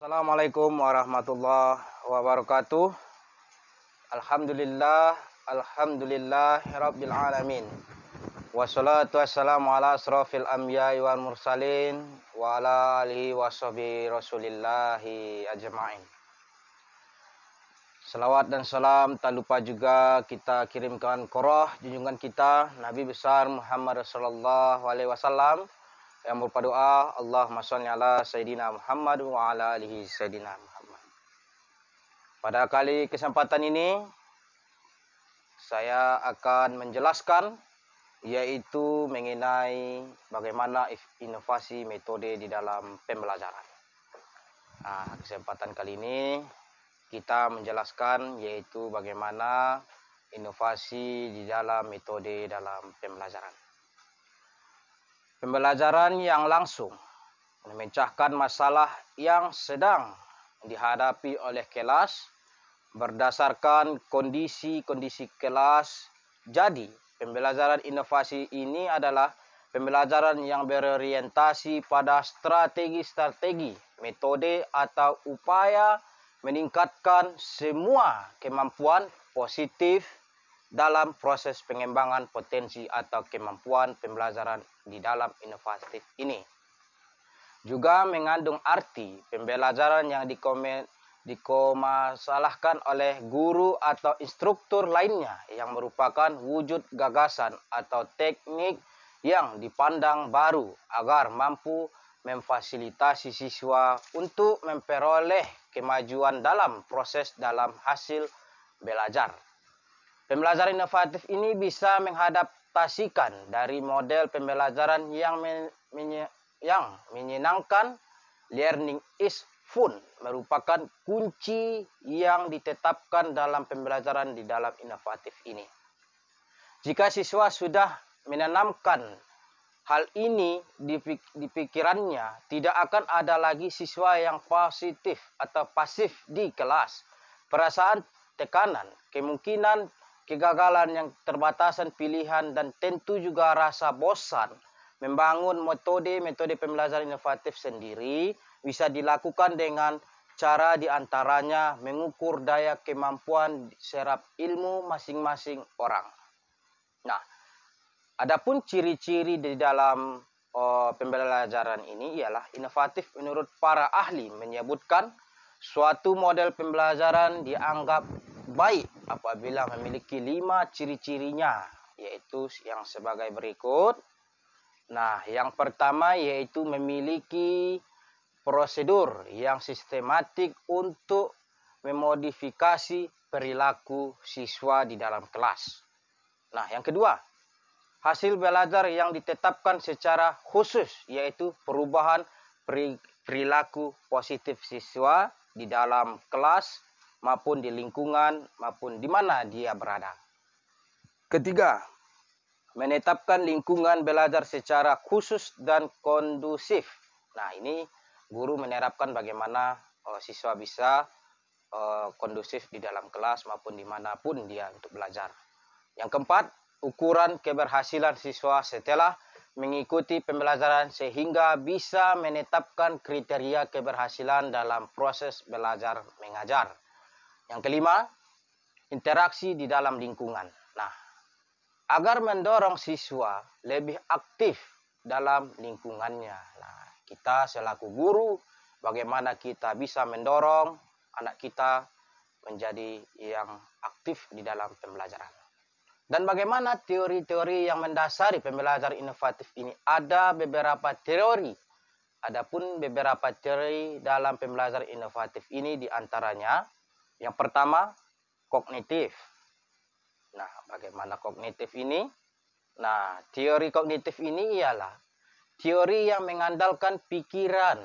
Assalamualaikum warahmatullahi wabarakatuh. Alhamdulillahirabbil alamin. Wassalatu wassalamu ala asrofil anbiya'i wal mursalin wa ala alihi washabihi rasulillahi ajma'in. Salawat dan salam tak lupa juga kita kirimkan koroh junjungan kita Nabi besar Muhammad sallallahu alaihi wasallam yang berupa doa Allahumma sholli ala Sayyidina Muhammad wa ala alihi Sayyidina Muhammad. Pada kali kesempatan ini saya akan menjelaskan yaitu mengenai bagaimana inovasi metode di dalam pembelajaran. Nah, kesempatan kali ini kita menjelaskan yaitu bagaimana inovasi di dalam metode dalam pembelajaran. Pembelajaran yang langsung memecahkan masalah yang sedang dihadapi oleh kelas berdasarkan kondisi-kondisi kelas. Jadi, pembelajaran inovasi ini adalah pembelajaran yang berorientasi pada strategi-strategi, metode atau upaya meningkatkan semua kemampuan positif dalam proses pengembangan potensi atau kemampuan pembelajaran di dalam inovatif ini. Juga mengandung arti pembelajaran yang dikomasalahkan oleh guru atau instruktur lainnya yang merupakan wujud gagasan atau teknik yang dipandang baru agar mampu memfasilitasi siswa untuk memperoleh kemajuan dalam proses dalam hasil belajar. Pembelajaran inovatif ini bisa mengadaptasikan dari model pembelajaran yang menyenangkan. Learning is fun merupakan kunci yang ditetapkan dalam pembelajaran di dalam inovatif ini. Jika siswa sudah menanamkan hal ini di pikirannya, tidak akan ada lagi siswa yang positif atau pasif di kelas. Perasaan tekanan, kemungkinan kegagalan yang terbatasan pilihan, dan tentu juga rasa bosan. Membangun metode pembelajaran inovatif sendiri bisa dilakukan dengan cara diantaranya mengukur daya kemampuan serap ilmu masing-masing orang. Nah, adapun ciri-ciri di dalam pembelajaran ini ialah inovatif menurut para ahli menyebutkan suatu model pembelajaran dianggap baik apabila memiliki 5 ciri-cirinya, yaitu yang sebagai berikut. Nah, yang pertama yaitu memiliki prosedur yang sistematik untuk memodifikasi perilaku siswa di dalam kelas. Nah, yang kedua, hasil belajar yang ditetapkan secara khusus yaitu perubahan perilaku positif siswa di dalam kelas maupun di lingkungan maupun di mana dia berada. Ketiga, menetapkan lingkungan belajar secara khusus dan kondusif. Nah, ini guru menerapkan bagaimana siswa bisa kondusif di dalam kelas maupun dimanapun dia untuk belajar. Yang keempat, ukuran keberhasilan siswa setelah mengikuti pembelajaran sehingga bisa menetapkan kriteria keberhasilan dalam proses belajar mengajar. Yang kelima, interaksi di dalam lingkungan. Nah, agar mendorong siswa lebih aktif dalam lingkungannya. Nah, kita selaku guru, bagaimana kita bisa mendorong anak kita menjadi yang aktif di dalam pembelajaran. Dan bagaimana teori-teori yang mendasari pembelajaran inovatif ini? Ada beberapa teori. Adapun beberapa teori dalam pembelajaran inovatif ini diantaranya, yang pertama, kognitif. Nah, bagaimana kognitif ini? Nah, teori kognitif ini ialah teori yang mengandalkan pikiran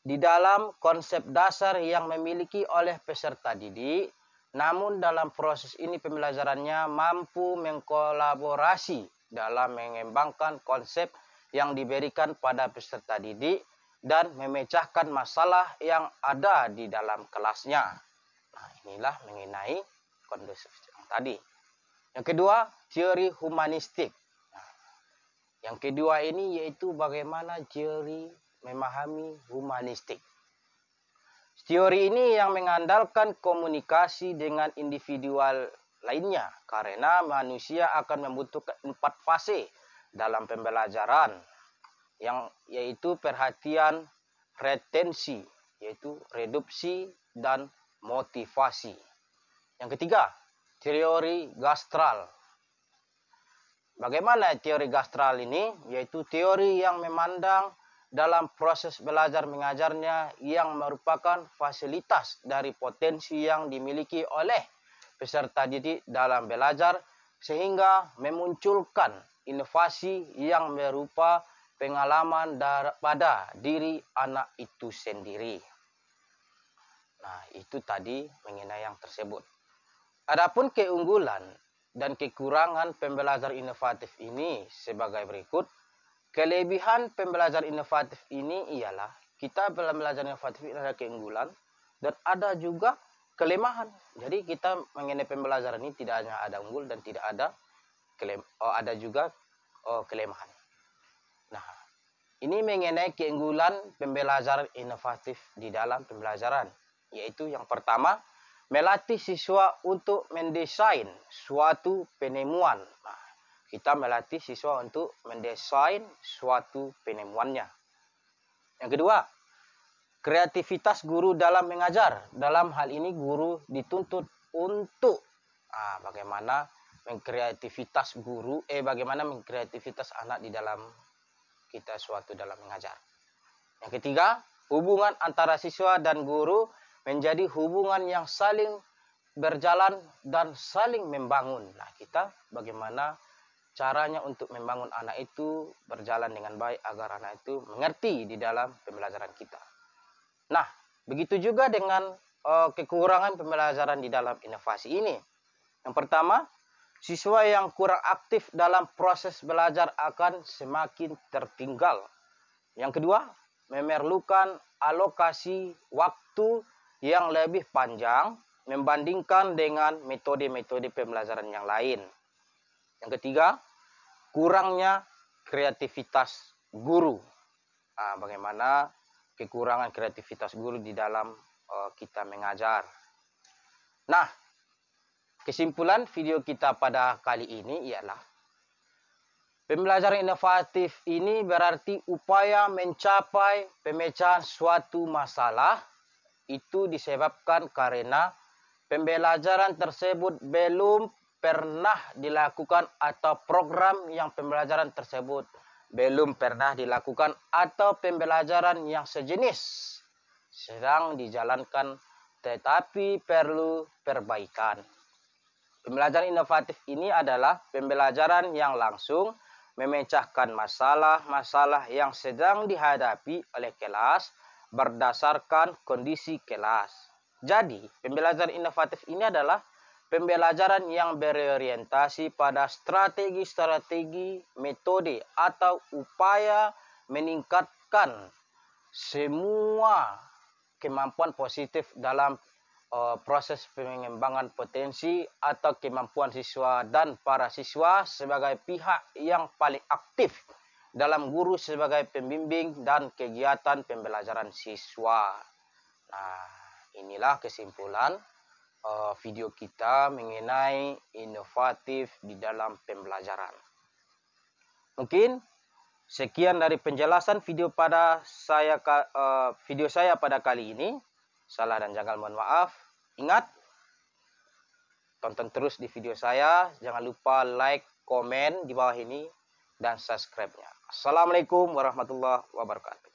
di dalam konsep dasar yang memiliki oleh peserta didik. Namun dalam proses ini pembelajarannya mampu mengkolaborasi dalam mengembangkan konsep yang diberikan pada peserta didik dan memecahkan masalah yang ada di dalam kelasnya. Nah, inilah mengenai kondusif yang tadi. Yang kedua, teori humanistik. Nah, yang kedua ini yaitu bagaimana teori memahami humanistik. Teori ini yang mengandalkan komunikasi dengan individual lainnya karena manusia akan membutuhkan 4 fase dalam pembelajaran yaitu perhatian, retensi, yaitu reduksi dan motivasi. Yang ketiga, teori gastral. Bagaimana teori gastral ini? Yaitu teori yang memandang dalam proses belajar mengajarnya yang merupakan fasilitas dari potensi yang dimiliki oleh peserta didik dalam belajar sehingga memunculkan inovasi yang berupa pengalaman pada diri anak itu sendiri. Nah, itu tadi mengenai yang tersebut. Adapun keunggulan dan kekurangan pembelajaran inovatif ini sebagai berikut. Kelebihan pembelajaran inovatif ini ialah kita dalam belajar inovatif ini ada keunggulan dan ada juga kelemahan. Jadi kita mengenai pembelajaran ini tidak hanya ada unggul dan tidak ada ada juga kelemahan. Nah, ini mengenai keunggulan pembelajaran inovatif di dalam pembelajaran, yaitu yang pertama, melatih siswa untuk mendesain suatu penemuan. Nah, kita melatih siswa untuk mendesain suatu penemuannya. Yang kedua, kreativitas guru dalam mengajar. Dalam hal ini guru dituntut untuk bagaimana mengkreativitas anak di dalam kita suatu dalam mengajar. Yang ketiga, hubungan antara siswa dan guru menjadi hubungan yang saling berjalan dan saling membangun. Nah, kita bagaimana caranya untuk membangun anak itu berjalan dengan baik agar anak itu mengerti di dalam pembelajaran kita. Nah, begitu juga dengan kekurangan pembelajaran di dalam inovasi ini. Yang pertama, siswa yang kurang aktif dalam proses belajar akan semakin tertinggal. Yang kedua, memerlukan alokasi waktu yang lebih panjang membandingkan dengan metode-metode pembelajaran yang lain. Yang ketiga, kurangnya kreativitas guru. Bagaimana kekurangan kreativitas guru di dalam kita mengajar. Nah, kesimpulan video kita pada kali ini ialah pembelajaran inovatif ini berarti upaya mencapai pemecahan suatu masalah itu disebabkan karena pembelajaran tersebut belum pernah dilakukan atau program yang pembelajaran tersebut belum pernah dilakukan atau pembelajaran yang sejenis sedang dijalankan tetapi perlu perbaikan. Pembelajaran inovatif ini adalah pembelajaran yang langsung memecahkan masalah-masalah yang sedang dihadapi oleh kelas berdasarkan kondisi kelas. Jadi, pembelajaran inovatif ini adalah pembelajaran yang berorientasi pada strategi-strategi, metode, atau upaya meningkatkan semua kemampuan positif dalam proses pengembangan potensi atau kemampuan siswa dan para siswa sebagai pihak yang paling aktif dalam guru sebagai pembimbing dan kegiatan pembelajaran siswa. Nah, inilah kesimpulan video kita mengenai inovatif di dalam pembelajaran. Mungkin sekian dari penjelasan video saya pada kali ini. Salah dan janggal mohon maaf. Ingat, tonton terus di video saya. Jangan lupa like, komen di bawah ini, dan subscribe-nya. Assalamualaikum warahmatullahi wabarakatuh.